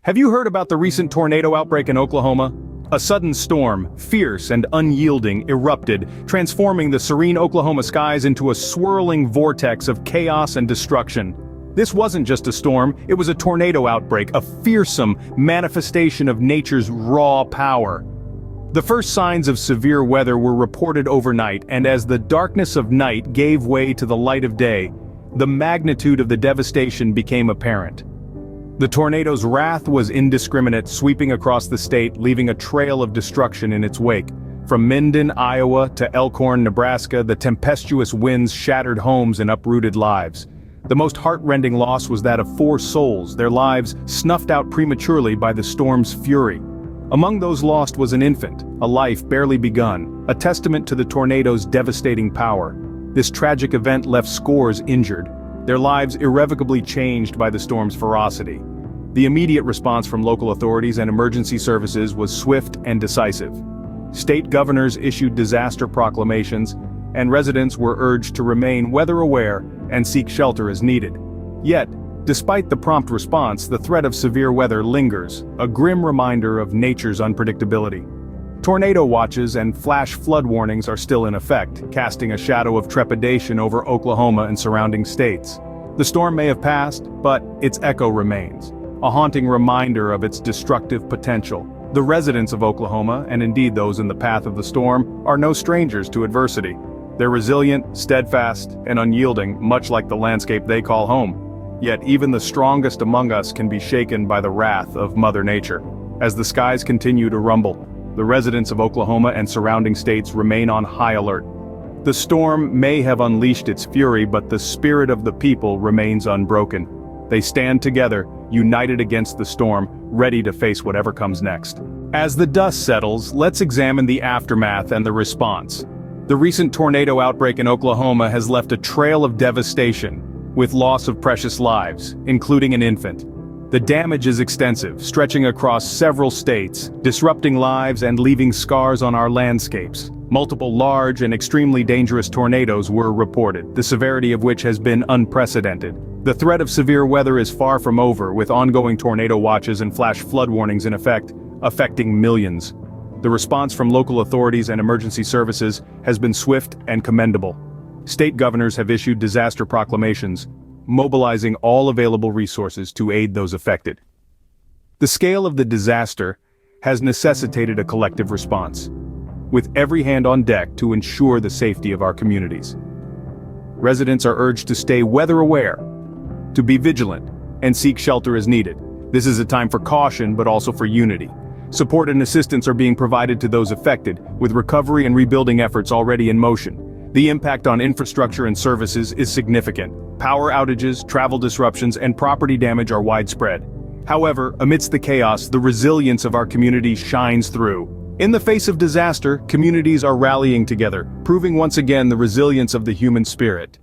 Have you heard about the recent tornado outbreak in Oklahoma? A sudden storm, fierce and unyielding, erupted, transforming the serene Oklahoma skies into a swirling vortex of chaos and destruction. This wasn't just a storm, it was a tornado outbreak, a fearsome manifestation of nature's raw power. The first signs of severe weather were reported overnight, and as the darkness of night gave way to the light of day, the magnitude of the devastation became apparent. The tornado's wrath was indiscriminate, sweeping across the state, leaving a trail of destruction in its wake. From Minden, Iowa to Elkhorn, Nebraska, the tempestuous winds shattered homes and uprooted lives. The most heart-rending loss was that of 4 souls, their lives snuffed out prematurely by the storm's fury. Among those lost was an infant, a life barely begun, a testament to the tornado's devastating power. This tragic event left scores injured, their lives irrevocably changed by the storm's ferocity. The immediate response from local authorities and emergency services was swift and decisive. State governors issued disaster proclamations, and residents were urged to remain weather-aware and seek shelter as needed. Yet, despite the prompt response, the threat of severe weather lingers, a grim reminder of nature's unpredictability. Tornado watches and flash flood warnings are still in effect, casting a shadow of trepidation over Oklahoma and surrounding states. The storm may have passed, but its echo remains, a haunting reminder of its destructive potential. The residents of Oklahoma, and indeed those in the path of the storm, are no strangers to adversity. They're resilient, steadfast, and unyielding, much like the landscape they call home. Yet even the strongest among us can be shaken by the wrath of Mother Nature. As the skies continue to rumble, the residents of Oklahoma and surrounding states remain on high alert. The storm may have unleashed its fury, but the spirit of the people remains unbroken. They stand together, united against the storm, ready to face whatever comes next. As the dust settles, let's examine the aftermath and the response. The recent tornado outbreak in Oklahoma has left a trail of devastation, with loss of precious lives, including an infant. The damage is extensive, stretching across several states, disrupting lives and leaving scars on our landscapes. Multiple large and extremely dangerous tornadoes were reported, the severity of which has been unprecedented. The threat of severe weather is far from over, with ongoing tornado watches and flash flood warnings in effect, affecting millions. The response from local authorities and emergency services has been swift and commendable. State governors have issued disaster proclamations, mobilizing all available resources to aid those affected. The scale of the disaster has necessitated a collective response, with every hand on deck to ensure the safety of our communities. Residents are urged to stay weather-aware, to be vigilant, and seek shelter as needed. This is a time for caution, but also for unity. Support and assistance are being provided to those affected, with recovery and rebuilding efforts already in motion. The impact on infrastructure and services is significant. Power outages, travel disruptions, and property damage are widespread. However, amidst the chaos, the resilience of our community shines through. In the face of disaster, communities are rallying together, proving once again the resilience of the human spirit.